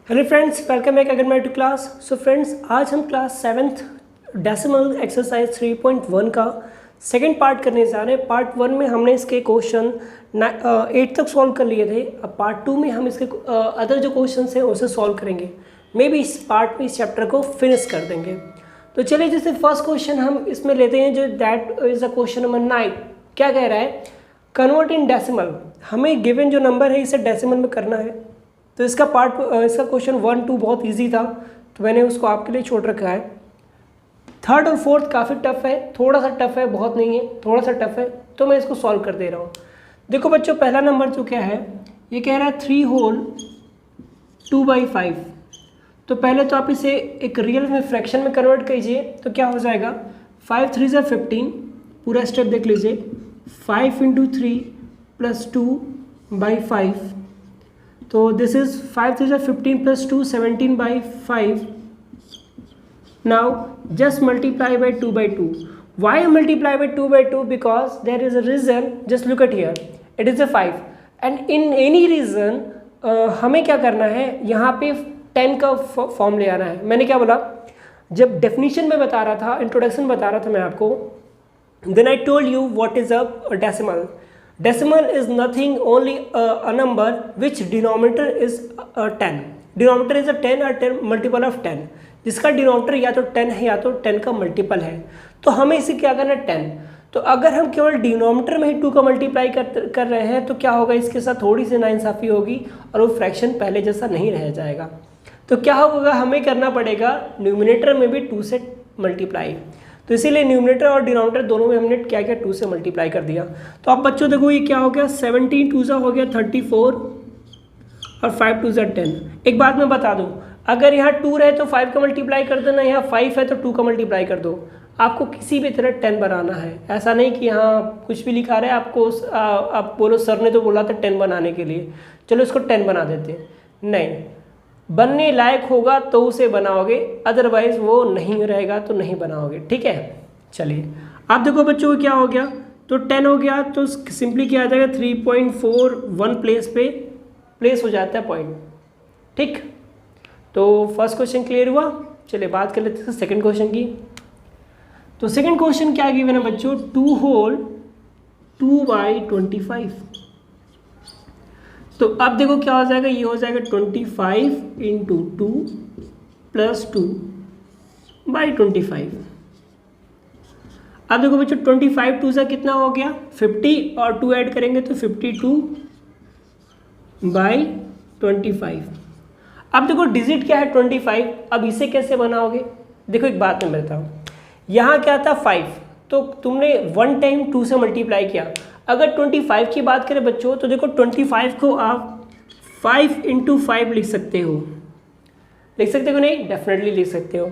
Hello friends, welcome back again my to class. So friends, आज हम class 7th decimal exercise 3.1 का second part करने जा रहे हैं। पार्ट 1 में हमने इसके क्वेश्चन 8 तक सॉल्व कर लिए थे। अब पार्ट 2 में हम इसके अदर जो क्वेश्चन हैं उसे सॉल्व करेंगे। मे बी इस पार्ट में इस चैप्टर को फिनिश कर देंगे। तो चलिए, जैसे फर्स्ट क्वेश्चन हम इसमें लेते हैं, जो that is a question number 9। क्या कह रहा है? Convert in decimal. हमें गिवन जो नंबर है इसे डेसिमल में करना है। तो इसका क्वेश्चन 1, 2 बहुत इजी था, तो मैंने उसको आपके लिए छोड़ रखा है। थर्ड और फोर्थ काफ़ी टफ है, थोड़ा सा टफ है, बहुत नहीं है, थोड़ा सा टफ है, तो मैं इसको सॉल्व कर दे रहा हूँ। देखो बच्चों, पहला नंबर जो क्या है, ये कह रहा है 3 होल 2/5। तो पहले तो आप इसे एक रियल में फ्रैक्शन में कन्वर्ट कीजिए, तो क्या हो जाएगा? 5 3 ज़ा 15। पूरा स्टेप देख लीजिए। 5 × 3 + 2/5। तो दिस इज 5 3 ज़ा 15 + 2 17/5। Now just multiply by 2/2। Why multiply by 2/2? Because there is a reason. Just look at here, it is a 5 and in any reason हमें क्या करना है, यहाँ पे 10 का फॉर्म ले आना है। मैंने क्या बोला जब डेफिनेशन में बता रहा था, इंट्रोडक्शन बता रहा था मैं आपको, then I told you what is a decimal. Decimal is nothing, only a number which denominator is 10. Denominator is a 10 or 10 multiple of 10, जिसका डिनोमिनेटर या तो 10 है या तो 10 का मल्टीपल है। तो हमें इसे क्या करना है? 10। तो अगर हम केवल डिनोमिनेटर में ही 2 का मल्टीप्लाई कर रहे हैं तो क्या होगा? इसके साथ थोड़ी सी नाइंसाफ़ी होगी और वो फ्रैक्शन पहले जैसा नहीं रह जाएगा। तो क्या होगा? हमें करना पड़ेगा न्यूमिनेटर में भी 2 से मल्टीप्लाई। तो इसीलिए न्यूमिनेटर और डिनोमिनेटर दोनों में हमने क्या किया? 2 से मल्टीप्लाई कर दिया। तो अब बच्चों देखो, ये क्या हो गया? 17 2 हो गया 34 और 5 2 10। एक बात मैं बता दूं, अगर यहाँ 2 रहे तो 5 का मल्टीप्लाई कर देना, यहाँ 5 है तो 2 का मल्टीप्लाई कर दो। आपको किसी भी तरह 10 बनाना है। ऐसा नहीं कि यहाँ कुछ भी लिखा रहा है आपको, आप बोलो सर ने तो बोला था 10 बनाने के लिए, चलो इसको 10 बना देते। नहीं, बनने लायक होगा तो उसे बनाओगे, अदरवाइज वो नहीं रहेगा तो नहीं बनाओगे। ठीक है, चलिए आप देखो बच्चों को क्या हो गया? तो 10 हो गया, तो सिंपली क्या आ जाएगा? 3.41 प्लेस पे प्लेस हो जाता है पॉइंट। ठीक, तो फर्स्ट क्वेश्चन क्लियर हुआ। चलिए बात कर लेते हैं सेकंड क्वेश्चन की। तो सेकंड क्वेश्चन क्या गिवन है बच्चों? 2 होल 2/25। तो अब देखो क्या हो जाएगा? ये हो जाएगा 25 × 2 + 2/25। अब देखो बच्चों, 25 2 कितना हो गया? 50 और 2 ऐड करेंगे तो 52/25। अब देखो डिजिट क्या है? 25। अब इसे कैसे बनाओगे? देखो एक बात मैं बताऊँ, यहाँ क्या था? 5, तो तुमने 1 टाइम 2 से मल्टीप्लाई किया। अगर 25 की बात करें बच्चों, तो देखो 25 को आप 5 × 5 लिख सकते हो। लिख सकते हो नहीं? डेफिनेटली लिख सकते हो।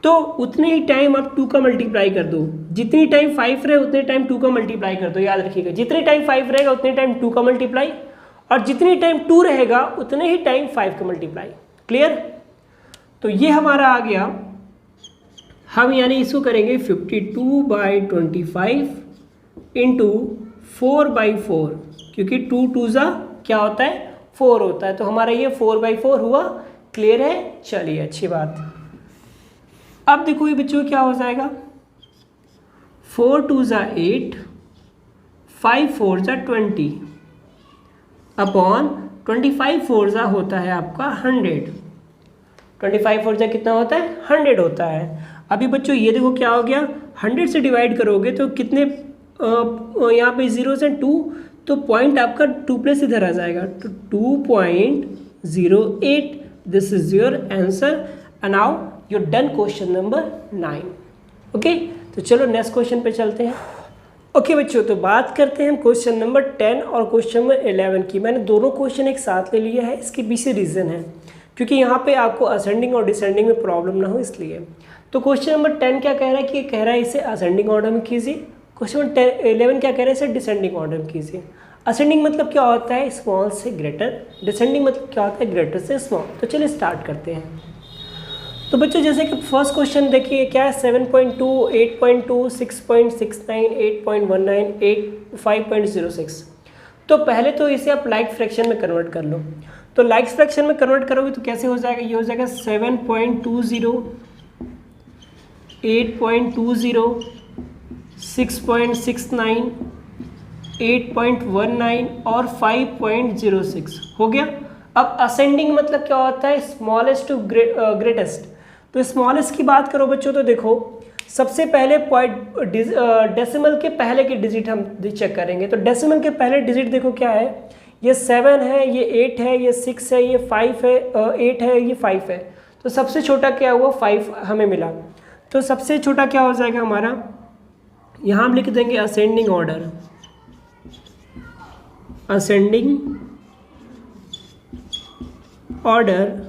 तो उतने ही टाइम आप 2 का मल्टीप्लाई कर दो। जितनी टाइम 5 रहे उतने टाइम 2 का मल्टीप्लाई कर दो। याद रखिएगा, जितने टाइम 5 रहेगा उतने टाइम 2 का मल्टीप्लाई, और जितनी टाइम 2 रहेगा उतने ही टाइम 5 का मल्टीप्लाई। क्लियर? तो ये हमारा आ गया। हम यानी इसको करेंगे 52/25 × 4/4, क्योंकि 2 2 क्या होता है? 4 होता है। तो हमारा ये 4/4 हुआ। क्लियर है? चलिए अच्छी बात। अब देखो ये बच्चों क्या हो जाएगा? 4 2 8, 5 4 20 अपॉन 25 4 होता है आपका 100। 25 4 कितना होता है? 100 होता है। अभी बच्चों ये देखो क्या हो गया? 100 से डिवाइड करोगे तो कितने, यहाँ पे 0 से 2, तो पॉइंट आपका 2 प्लस इधर आ जाएगा, तो 2.08। This is your answer and now you done question number 9। Okay, तो चलो नेक्स्ट क्वेश्चन पे चलते हैं। ओके बच्चों, तो बात करते हैं हम क्वेश्चन नंबर 10 और क्वेश्चन नंबर 11 की। मैंने दोनों क्वेश्चन एक साथ ले लिया है। इसके पीछे रीज़न है क्योंकि यहाँ पे आपको असेंडिंग और डिसेंडिंग में प्रॉब्लम ना हो, इसलिए। तो क्वेश्चन नंबर 10 क्या कह रहा है? कि कह रहा है इसे असेंडिंग ऑर्डर में कीजिए। क्वेश्चन नंबर 11 क्या कह रहा है? इसे डिसेंडिंग ऑर्डर में कीजिए। असेंडिंग मतलब क्या होता है? स्मॉल से ग्रेटर। डिसेंडिंग मतलब क्या होता है? ग्रेटर से स्मॉल। तो चलिए स्टार्ट करते हैं। तो बच्चों जैसे कि फर्स्ट क्वेश्चन देखिए क्या है? 7.2, 8.2, 6.69, 8.19, 5.06। तो पहले तो इसे आप लाइक फ्रैक्शन में कन्वर्ट कर लो। तो लाइक्स फ्रैक्शन में कन्वर्ट करोगे तो कैसे हो जाएगा, ये हो जाएगा 7.20, 8.20, 6.69, 8.19 और 5.06 हो गया। अब असेंडिंग मतलब क्या होता है, स्मॉलेस्ट टू ग्रेटेस्ट। तो स्मॉलेस्ट की बात करो बच्चों तो देखो सबसे पहले डेसिमल के पहले के डिजिट हम चेक करेंगे। तो डेसिमल के पहले डिजिट देखो क्या है, ये 7 है, ये 8 है, ये 6 है, ये 5 है, 8 है, ये 5 है। तो सबसे छोटा क्या हुआ, 5 हमें मिला। तो सबसे छोटा क्या हो जाएगा हमारा, यहाँ हम लिख देंगे असेंडिंग ऑर्डर। असेंडिंग ऑर्डर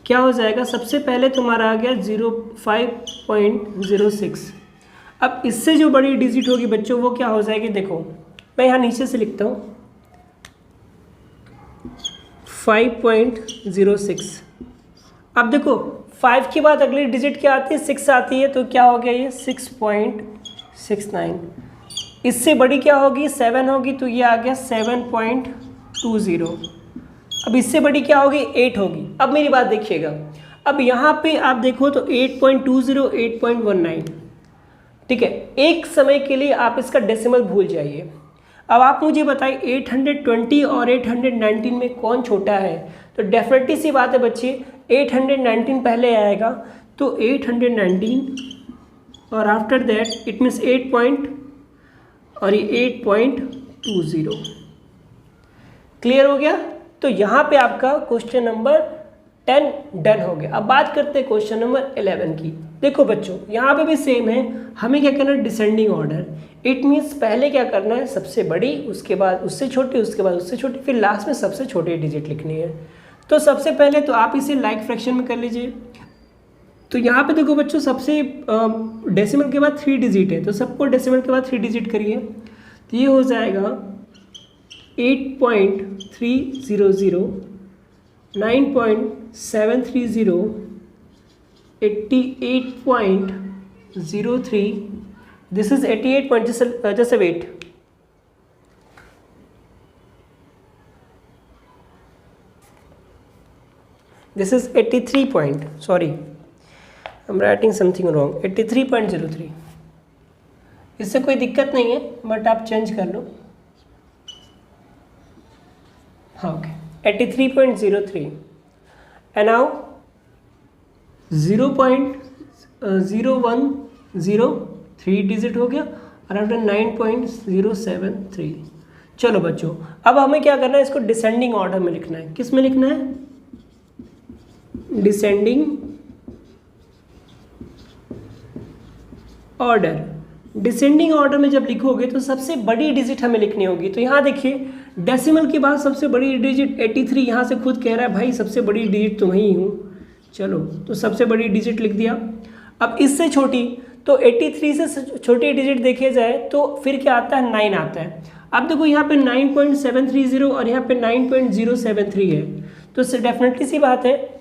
क्या हो जाएगा, सबसे पहले तुम्हारा आ गया 5.06। अब इससे जो बड़ी डिजिट होगी बच्चों वो क्या हो जाएगी, देखो मैं यहाँ नीचे से लिखता हूँ 5.06। अब देखो 5 के बाद अगली डिजिट क्या आती है, 6 आती है। तो क्या हो गया ये 6.69। इससे बड़ी क्या होगी, 7 होगी, तो ये आ गया 7.20। अब इससे बड़ी क्या होगी, 8 होगी। अब मेरी बात देखिएगा, अब यहाँ पे आप देखो तो 8.20, 8.19, ठीक है। एक समय के लिए आप इसका डेसिमल भूल जाइए। अब आप मुझे बताइए 820 और 819 में कौन छोटा है। तो डेफिनेटली सी बात है बच्चे 819 पहले आएगा। तो 819 और after that it means 8 point और ये 8.20। क्लियर हो गया। तो यहाँ पे आपका क्वेश्चन नंबर 10 डन हो गया। अब बात करते हैं क्वेश्चन नंबर 11 की। देखो बच्चों यहाँ पे भी सेम है, हमें क्या करना है, डिसेंडिंग ऑर्डर। इट मीन्स पहले क्या करना है, सबसे बड़ी, उसके बाद उससे छोटी, उसके बाद उससे छोटी, फिर लास्ट में सबसे छोटी डिजिट लिखनी है। तो सबसे पहले तो आप इसे लाइक फ्रैक्शन में कर लीजिए। तो यहाँ पे देखो बच्चों सबसे डेसिमल के बाद 3 डिजिट है, तो सबको डेसिमल के बाद 3 डिजिट करिए। तो ये हो जाएगा 8.300, 9.730, 88.03, this is 88 point, just a wait, this is 83 point, sorry I'm writing something wrong, 83.03। इससे कोई दिक्कत नहीं है बट आप चेंज कर लो। हाँ ओके 83.03 एंड नाउ 0.0103 डिजिट हो गया और आफ्टर 9.073। चलो बच्चों अब हमें क्या करना है, इसको डिसेंडिंग ऑर्डर में लिखना है। किस में लिखना है, डिसेंडिंग ऑर्डर। डिसेंडिंग ऑर्डर में जब लिखोगे तो सबसे बड़ी डिजिट हमें लिखनी होगी। तो यहाँ देखिए डेसिमल के बाद सबसे बड़ी डिजिट 83, यहाँ से खुद कह रहा है भाई सबसे बड़ी डिजिट तो वही हूँ। चलो तो सबसे बड़ी डिजिट लिख दिया। अब इससे छोटी, तो 83 से छोटी डिजिट देखे जाए तो फिर क्या आता है, 9 आता है। अब देखो यहाँ पे 9.730 और यहाँ पे 9.073 है। तो डेफिनेटली सी बात है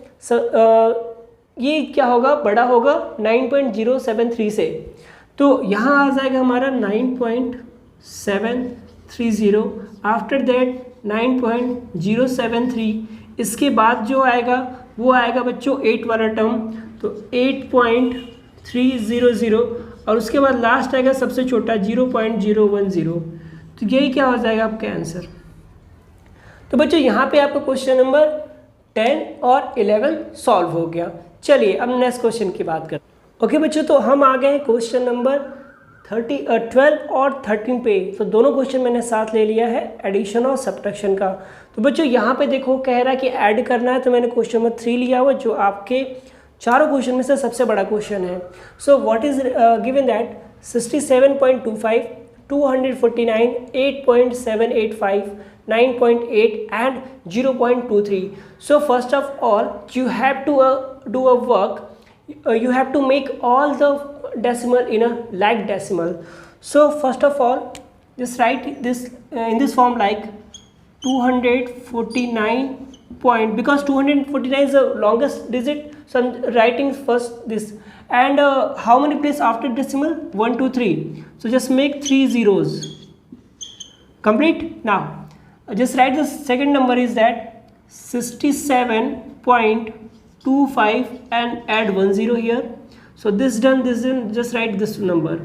ये क्या होगा, बड़ा होगा 9.073 से। तो यहाँ आ जाएगा हमारा 9.730, आफ्टर दैट 9.073। इसके बाद जो आएगा वो आएगा बच्चों 8 वाला टर्म, तो 8.300 और उसके बाद लास्ट आएगा सबसे छोटा 0.010। तो यही क्या हो जाएगा आपका आंसर। तो बच्चों यहाँ पे आपका क्वेश्चन नंबर 10 और 11 सॉल्व हो गया। चलिए अब नेक्स्ट क्वेश्चन की बात करते हैं। ओके बच्चों तो हम आ गए हैं क्वेश्चन नंबर 12 और 13 पे। तो दोनों क्वेश्चन मैंने साथ ले लिया है, एडिशन और सब्ट्रैक्शन का। तो बच्चों यहाँ पे देखो कह रहा है कि ऐड करना है, तो मैंने क्वेश्चन नंबर 3 लिया हुआ जो आपके चारों क्वेश्चन में से सबसे बड़ा क्वेश्चन है। So what is given that 67.25, 249, 8.785, 9.8 and 0.23. So first of all you have to do a work, you have to make all the decimal in a like decimal. So first of all just write this in this form like 249 point, because 249 is the longest digit, so I'm writing first this. And how many place after decimal, 1 2 3, so just make 3 zeros. Complete. Now just write the second number is that 67.25 and add 10 here. So this done, just write this number.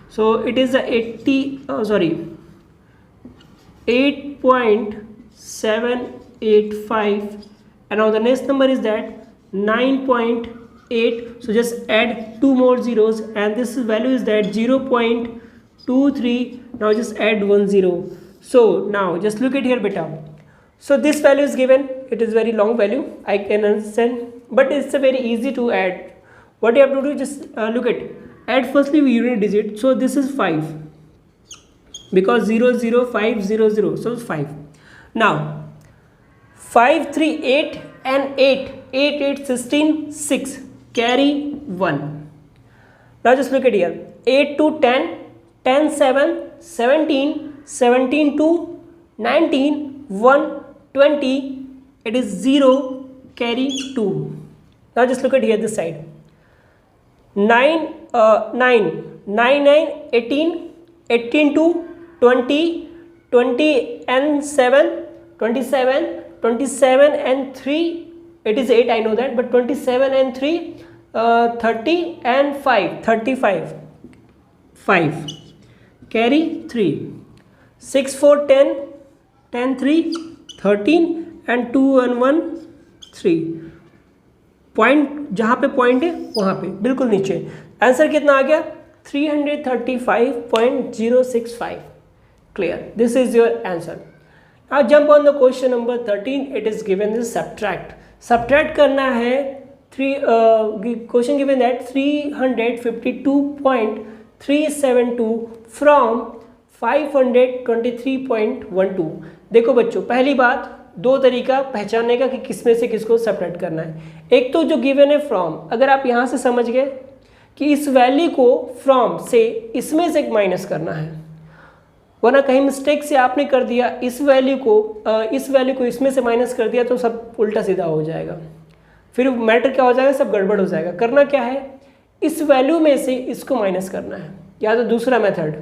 So it is a 8.785, and now the next number is that 9.8. so just add 2 more zeros, and this value is that 0.23. now just add 10. So now just look at here beta. So this value is given, it is very long value, I can understand, but it's a very easy to add. What you have to do, just look at, add firstly unit digit. So this is 5 because 00500, so it's 5. Now 5 3 8 and 8 16 6, carry 1. Now just look at here, 8 to 10 10 7 17 17 to 19 1 20, it is 0, carry 2. Now just look at here this side, 9 9 18 18 to 20 20 and 7 27 27 and 3, it is 8, I know that, but 27 and 3 30 and 5 35, 5, carry 3, 6 4 10 10 3 13 and 2 and 1 3. Point जहाँ पे point है वहाँ पे बिल्कुल नीचे। Answer कितना आ गया, 335.065. Clear, this is your answer. Now jump on the question number 13. It is given this subtract. Subtract करना है क्वेश्चन गिवन दैट 352.372 फ्रॉम 523.12. देखो बच्चों, पहली बात, दो तरीका पहचानने का कि किसमें से किसको सब्ट्रैक्ट करना है. एक तो जो गिवन है फ्रॉम, अगर आप यहाँ से समझ गए कि इस वैल्यू को फ्रॉम से इसमें से माइनस करना है, वरना कहीं मिस्टेक से आपने कर दिया इस वैल्यू को इसमें से माइनस कर दिया तो सब उल्टा सीधा हो जाएगा, फिर मैटर क्या हो जाएगा, सब गड़बड़ हो जाएगा. करना क्या है, इस वैल्यू में से इसको माइनस करना है. या तो दूसरा मेथड,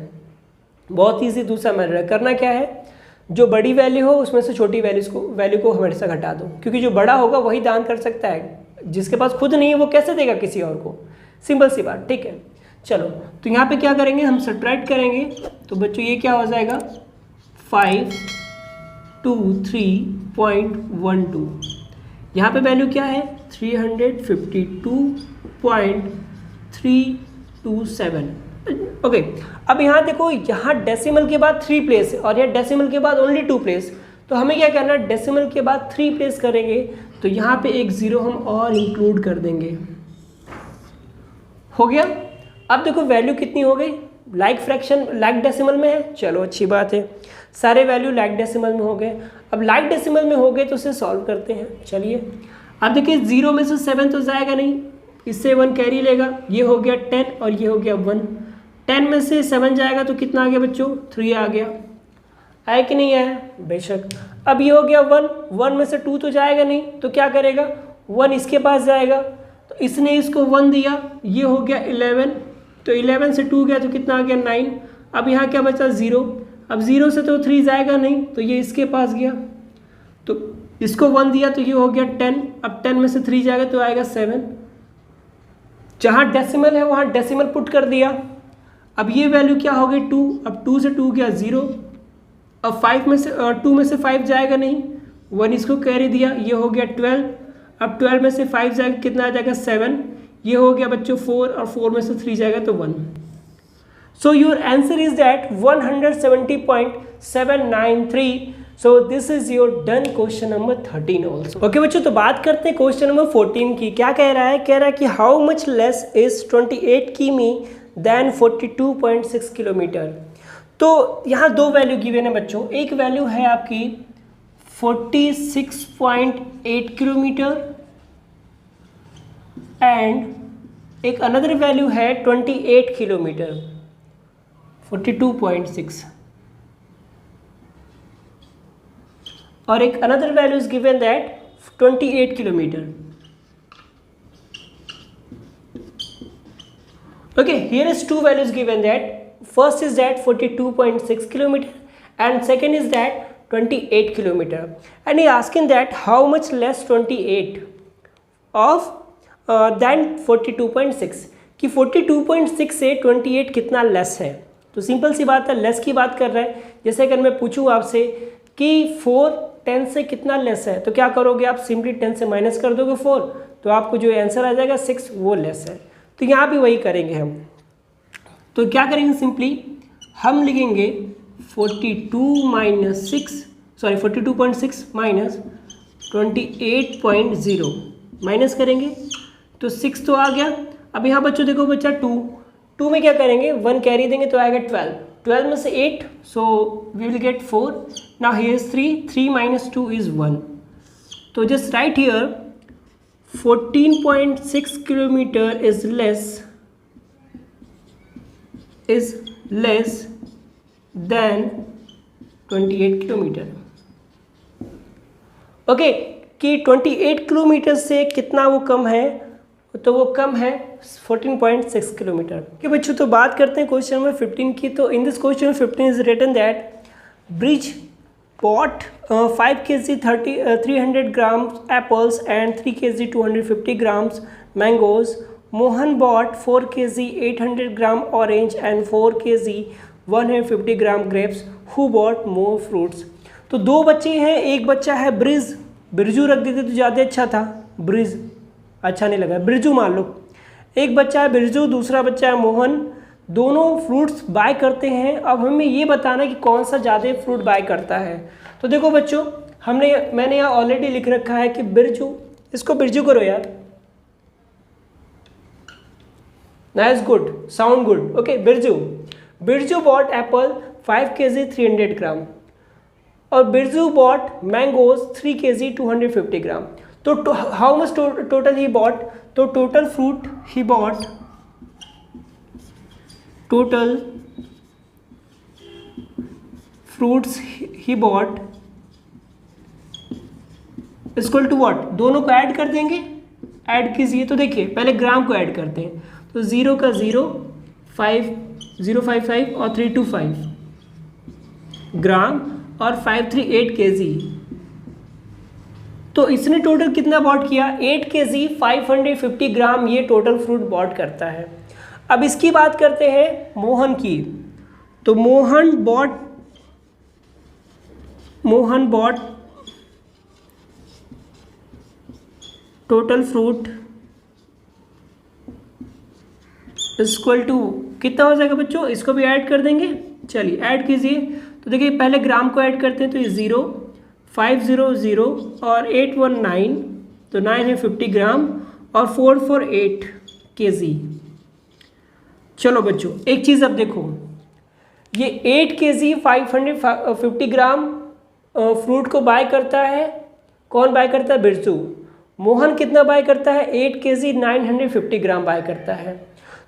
बहुत ईजी दूसरा मेथड है. करना क्या है, जो बड़ी वैल्यू हो उसमें से छोटी वैल्यू को हमेशा घटा दो, क्योंकि जो बड़ा होगा वही दान कर सकता है. जिसके पास खुद नहीं है वो कैसे देगा किसी और को. सिंपल सी बात. ठीक है, चलो तो यहाँ पे क्या करेंगे, हम सब्ट्रैक्ट करेंगे. तो बच्चों ये क्या हो जाएगा, 523.12. यहाँ पे वैल्यू क्या है, 352.327. ओके, अब यहाँ देखो, यहाँ डेसिमल के बाद 3 प्लेस और यहाँ डेसिमल के बाद ओनली 2 प्लेस. तो हमें क्या करना है, डेसिमल के बाद 3 प्लेस करेंगे तो यहाँ पे एक 0 हम और इंक्लूड कर देंगे. हो गया. अब देखो वैल्यू कितनी हो गई, लाइक फ्रैक्शन लाइक डेसिमल में है. चलो अच्छी बात है, सारे वैल्यू लाइक डेसिमल में हो गए. अब लाइक डेसिमल में हो गए तो उसे सॉल्व करते हैं. चलिए, अब देखिए 0 में से 7 तो जाएगा नहीं, इससे 1 कैरी लेगा. ये हो गया 10 और ये हो गया 1. 10 में से 7 जाएगा तो कितना आ गया बच्चों, 3 आ गया. आया कि नहीं आया, बेशक. अब ये हो गया 1 में से 2 तो जाएगा नहीं, तो क्या करेगा, 1 इसके पास जाएगा, तो इसने इसको 1 दिया, ये हो गया 11. तो 11 से 2 गया तो कितना आ गया, 9. अब यहाँ क्या बचा, 0. अब 0 से तो 3 जाएगा नहीं, तो ये इसके पास गया, तो इसको 1 दिया तो ये हो गया 10. अब 10 में से 3 जाएगा तो आएगा 7. जहाँ डेसिमल है वहाँ डेसिमल पुट कर दिया. अब ये वैल्यू क्या हो गई, 2. अब 2 से 2 गया 0. अब 2 में से 5 जाएगा नहीं, 1 इसको कैरी दिया, ये हो गया 12. अब 12 में से 5 जाएगा, कितना आ जाएगा, 7. ये हो गया बच्चों 4 और 4 में से 3 जाएगा तो 1. So your answer is that 170.793. So this is your done question number 13 also. Okay बच्चों, तो बात करते हैं क्वेश्चन नंबर 14 की. क्या कह रहा है, कह रहा है कि हाउ मच लेस इज 28 किमी देन 42.6 किलोमीटर. तो यहाँ दो वैल्यू गिवन है बच्चों. एक वैल्यू है आपकी 46.8 किलोमीटर एंड एक अनदर वैल्यू है 28 किलोमीटर, 42.6, और एक another value is given that 28 kilometre. Okay, here is two values given that first is that 42.6 kilometer and second is that 28 kilometre and he asking that how much less 28 of than 42.6 कि 42.6 से 28 कितना less है। तो simple सी बात है, less की बात कर रहा है। जैसे अगर मैं पूछूँ आपसे कि 4 10 से कितना लेस है तो क्या करोगे आप, सिंपली 10 से माइनस कर दोगे 4, तो आपको जो आंसर आ जाएगा 6 वो लेस है। तो यहाँ भी वही करेंगे हम। तो क्या करेंगे, सिंपली हम लिखेंगे 42.6 माइनस 28.0 माइनस करेंगे तो 6 तो आ गया। अब यहाँ बच्चों देखो बच्चा 2 में क्या करेंगे, 1 कैरी देंगे तो आएगा 12 में से 8, so we will get 4। Now here is 3 minus 2 is 1। तो just write here 14.6 kilometre is less than 28 kilometre. Okay, कि 28 किलोमीटर से कितना वो कम है, तो वो कम है 14.6 किलोमीटर के बच्चों। तो बात करते हैं क्वेश्चन नंबर 15 की। तो in this question 15 is written that Brij bought 5 kg 300 grams apples and 3 kg 250 grams mangoes. Mohan bought 4 kg 800 gram orange and 4 kg 150 gram grapes. Who bought more fruits? तो दो बच्चे हैं, एक बच्चा है ब्रिज, बिरजू रख देते तो ज़्यादा अच्छा था, ब्रिज अच्छा नहीं लगा, बिरजू मान लो। एक बच्चा है बिरजू, दूसरा बच्चा है मोहन, दोनों फ्रूट्स बाय करते हैं। अब हमें ये बताना कि कौन सा ज़्यादा फ्रूट बाय करता है। तो देखो बच्चों, मैंने यहाँ ऑलरेडी लिख रखा है कि बिरजू, इसको बिरजू करो यार, nice, good, sound good. Okay, Birju bought apple 5 kg 300 gram और Birju bought mangoes 3 kg 250 gram. तो how much total he bought, तो total fruit he bought, total fruits he bought equal to what, दोनों को ऐड कर देंगे, ऐड कीजिए। तो देखिए पहले ग्राम को ऐड करते हैं, तो 0 का 0, 055 और 325 ग्राम और 538 kg। तो इसने टोटल कितना बॉट किया, 8 kg 550 ग्राम ये टोटल फ्रूट बॉट करता है। अब इसकी बात करते हैं मोहन की। तो Mohan bought total fruit equal to कितना हो जाएगा बच्चों, इसको भी ऐड कर देंगे। चलिए ऐड कीजिए। तो देखिए पहले ग्राम को ऐड करते हैं, तो ये 0 500 और 819, तो 950 ग्राम और 448 kg। चलो बच्चों एक चीज़ अब देखो, ये 8 kg 550 ग्राम फ्रूट को बाय करता है, कौन बाय करता है, बिरजू। मोहन कितना बाय करता है, 8 kg 950 ग्राम बाय करता है।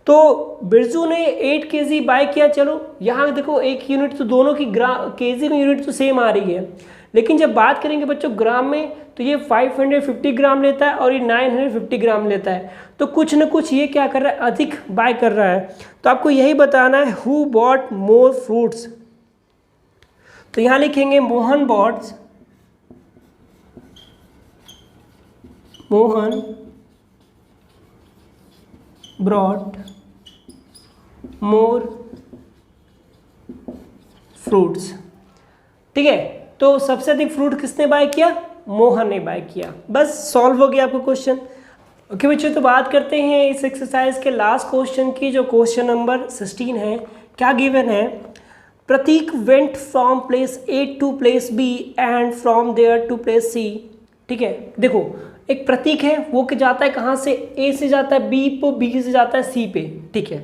तो बिरजू ने 8 kg बाय किया। चलो यहाँ देखो एक यूनिट तो दोनों की केजी में यूनिट तो सेम आ रही है, लेकिन जब बात करेंगे बच्चों ग्राम में, तो ये 550 ग्राम लेता है और ये 950 ग्राम लेता है। तो कुछ न कुछ ये क्या कर रहा है, अधिक बाय कर रहा है। तो आपको यही बताना है हु बॉट मोर फ्रूट्स। तो यहाँ लिखेंगे मोहन ब्रॉट मोर फ्रूट्स। ठीक है, तो सबसे अधिक फ्रूट किसने बाय किया, मोहन ने बाय किया। बस सॉल्व हो गया आपको क्वेश्चन। ओके बच्चों, तो बात करते हैं इस एक्सरसाइज के लास्ट क्वेश्चन की, जो क्वेश्चन नंबर 16 है। क्या गिवन है, Prateek went from place A to place B and from there to place C. ठीक है, देखो एक प्रतीक है, वो कि जाता है कहाँ से, ए से जाता है बी पे, बी से जाता है सी पे। ठीक है,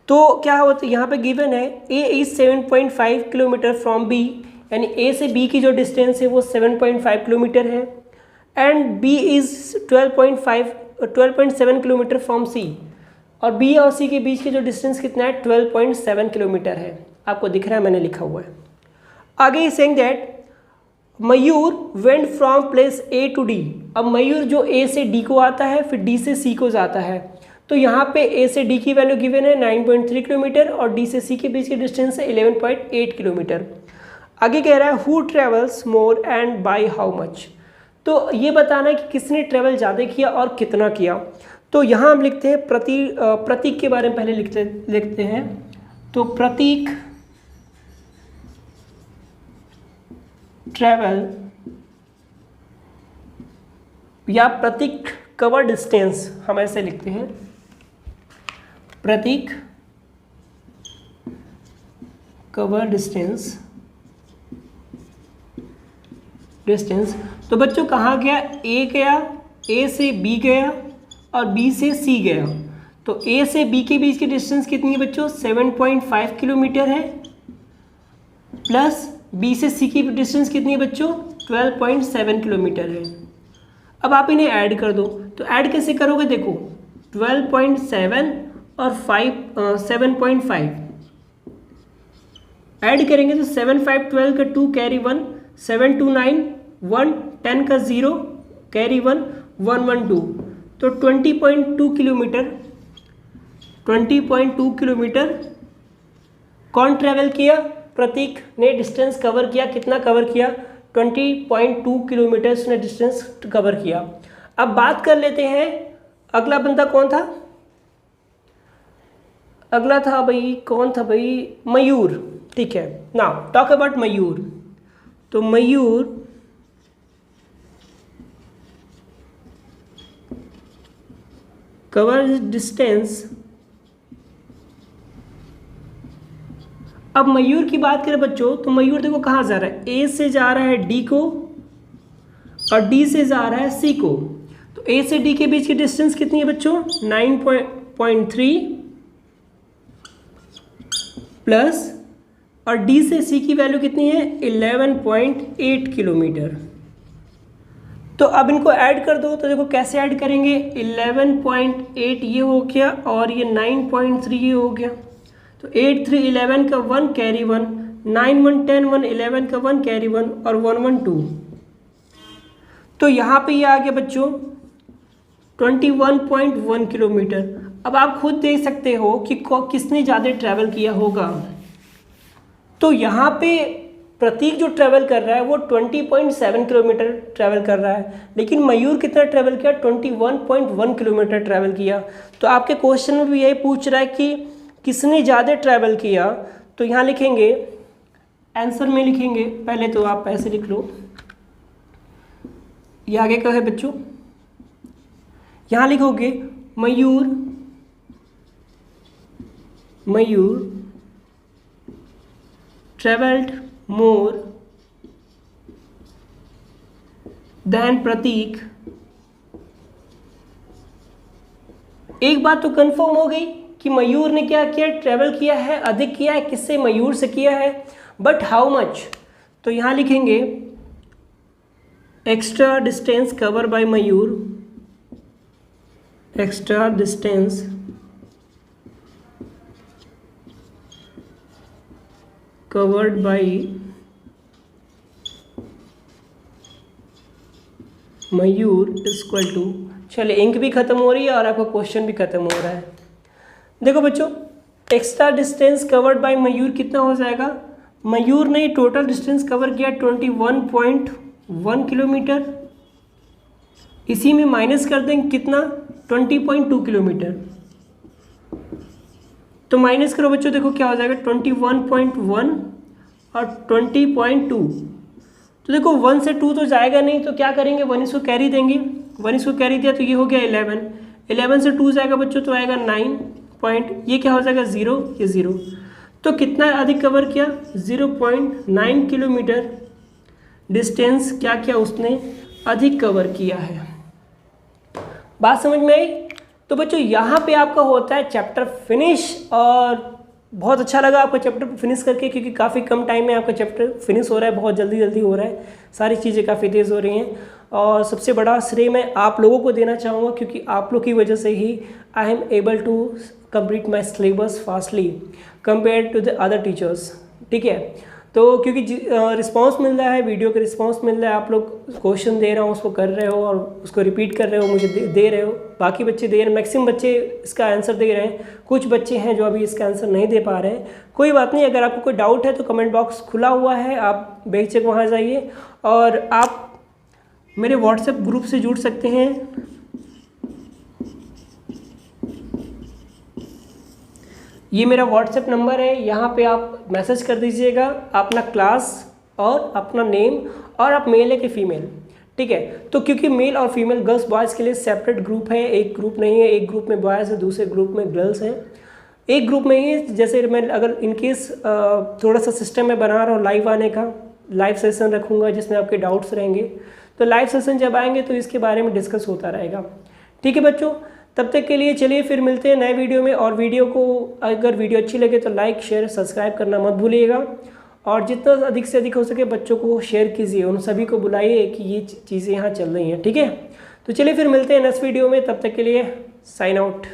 तो क्या होता है यहाँ पे गिवन है ए इज 7.5 किलोमीटर फ्रॉम बी, यानी ए से बी की जो डिस्टेंस है वो 7.5 किलोमीटर है, and B is 12.7 kilometre from C, और बी और सी के बीच की जो डिस्टेंस कितना है 12.7 किलोमीटर है। आपको दिख रहा है, मैंने लिखा हुआ है। आगे is saying that Mayur went from place A to D. अब मयूर जो ए से डी को आता है, फिर डी से सी को जाता है। तो यहाँ पे ए से डी की वैल्यू गिवन है 9.3 किलोमीटर और डी से सी के बीच की डिस्टेंस है 11.8 किलोमीटर। आगे कह रहा है who travels more and by how much. तो ये बताना है कि किसने ट्रेवल ज़्यादा किया और कितना किया। तो यहाँ हम लिखते हैं प्रतीक के बारे में पहले लिखते हैं। तो प्रतीक ट्रेवल या प्रतीक कवर डिस्टेंस हम ऐसे लिखते हैं, प्रतीक कवर डिस्टेंस। तो बच्चों कहाँ गया, ए गया, ए से बी गया और बी से सी गया। तो ए से बी के बीच की डिस्टेंस कितनी है बच्चों, 7.5 किलोमीटर है, प्लस बी से सी की डिस्टेंस कितनी है बच्चों, 12.7 किलोमीटर है। अब आप इन्हें ऐड कर दो। तो ऐड कैसे करोगे, देखो 12.7 और 7.5 ऐड करेंगे तो 7 5 12 का 2 कैरी 1, 7 2 9 1, 10 का 0 कैरी 1 1 1 2। तो 20.2 किलोमीटर, 20.2 किलोमीटर कौन ट्रेवल किया, प्रतीक ने डिस्टेंस कवर किया। कितना कवर किया, 20.2 किलोमीटर उसने डिस्टेंस कवर किया। अब बात कर लेते हैं अगला बंदा कौन था, अगला था भाई, कौन था भाई, मयूर। ठीक है, नाउ टॉक अबाउट मयूर। तो मयूर कवर डिस्टेंस। अब मयूर की बात करें बच्चों, तो मयूर देखो कहाँ जा रहा है, ए से जा रहा है डी को और डी से जा रहा है सी को। तो ए से डी के बीच की डिस्टेंस कितनी है बच्चों, 9.3 प्लस, और डी से सी की वैल्यू कितनी है, 11.8 किलोमीटर। तो अब इनको ऐड कर दो। तो देखो कैसे ऐड करेंगे, 11.8 ये हो गया और ये 9.3 ये हो गया। तो 8 3 11 का 1 कैरी 1, 9 1 10 1 11 का 1 कैरी 1 और 1 1 2। तो यहाँ पे ये आ गया बच्चों 21.1 किलोमीटर। अब आप खुद देख सकते हो कि किसने ज़्यादा ट्रैवल किया होगा। तो यहाँ पे प्रतीक जो ट्रैवल कर रहा है वो 20.7 किलोमीटर ट्रैवल कर रहा है, लेकिन मयूर कितना ट्रैवल किया, 21.1 किलोमीटर ट्रैवल किया। तो आपके क्वेश्चन में भी यही पूछ रहा है कि किसने ज़्यादा ट्रैवल किया। तो यहाँ लिखेंगे, आंसर में लिखेंगे, पहले तो आप ऐसे लिख लो, ये आगे का है बच्चों, यहाँ लिखोगे मयूर ट्रेवल्ड मोर देन प्रतीक। एक बात तो कंफर्म हो गई कि मयूर ने क्या किया, ट्रेवल किया है, अधिक किया है, किससे, मयूर से किया है, बट हाउ मच। तो यहाँ लिखेंगे extra distance cover by Mayur, extra distance covered by Mayur equal to, चलिए इंक भी खत्म हो रही है और आपका क्वेश्चन भी खत्म हो रहा है। देखो बच्चों, एक्स्ट्रा डिस्टेंस कवर्ड बाय मयूर कितना हो जाएगा, मयूर ने टोटल डिस्टेंस कवर किया 21.1 किलोमीटर, इसी में माइनस कर देंगे कितना, 20.2 किलोमीटर। तो माइनस करो बच्चों, देखो क्या हो जाएगा, 21.1 और 20.2। तो देखो 1 से 2 तो जाएगा नहीं, तो क्या करेंगे, 1 इसको कैरी देंगे, 1 इसको कैरी दिया तो ये हो गया 11, 11 से 2 जाएगा बच्चों तो आएगा 9 पॉइंट, ये क्या हो जाएगा 0, ये 0। तो कितना अधिक कवर किया, 0.9 किलोमीटर डिस्टेंस क्या किया उसने, अधिक कवर किया है। बात समझ में आई। तो बच्चों यहाँ पे आपका होता है चैप्टर फिनिश, और बहुत अच्छा लगा आपका चैप्टर फिनिश करके, क्योंकि काफ़ी कम टाइम में आपका चैप्टर फिनिश हो रहा है, बहुत जल्दी जल्दी हो रहा है, सारी चीज़ें काफ़ी तेज़ हो रही हैं। और सबसे बड़ा श्रेय मैं आप लोगों को देना चाहूँगा, क्योंकि आप लोग की वजह से ही I am able to complete my syllabus fastly compare to the other teachers. ठीक है, तो क्योंकि रिस्पांस मिल रहा है, वीडियो का रिस्पांस मिल रहा है, आप लोग क्वेश्चन दे रहा हूँ उसको कर रहे हो और उसको रिपीट कर रहे हो, मुझे दे रहे हो, बाकी बच्चे दे रहे हैं, मैक्सिमम बच्चे इसका आंसर दे रहे हैं, कुछ बच्चे हैं जो अभी इसका आंसर नहीं दे पा रहे हैं। कोई बात नहीं, अगर आपको कोई डाउट है तो कमेंट बॉक्स खुला हुआ है, आप बेझिझक वहाँ जाइए और आप मेरे व्हाट्सएप ग्रुप से जुड़ सकते हैं। ये मेरा व्हाट्सएप नंबर है, यहाँ पे आप मैसेज कर दीजिएगा अपना क्लास और अपना नेम और आप मेल है कि फीमेल, ठीक है। तो क्योंकि मेल और फीमेल गर्ल्स बॉयज़ के लिए सेपरेट ग्रुप है, एक ग्रुप नहीं है, एक ग्रुप में बॉयज़ है, दूसरे ग्रुप में गर्ल्स हैं, एक ग्रुप में ही। जैसे मैं अगर इनकेस थोड़ा सा सिस्टम में बना रहा हूँ लाइव आने का, लाइव सेशन रखूँगा जिसमें आपके डाउट्स रहेंगे, तो लाइव सेशन जब आएंगे तो इसके बारे में डिस्कस होता रहेगा, ठीक है बच्चों। तब तक के लिए चलिए फिर मिलते हैं नए वीडियो में। और वीडियो को अगर वीडियो अच्छी लगे तो लाइक शेयर सब्सक्राइब करना मत भूलिएगा और जितना अधिक से अधिक हो सके बच्चों को शेयर कीजिए, उन सभी को बुलाइए कि ये चीज़ें यहाँ चल रही हैं, ठीक है। तो चलिए फिर मिलते हैं नेक्स्ट वीडियो में, तब तक के लिए साइन आउट।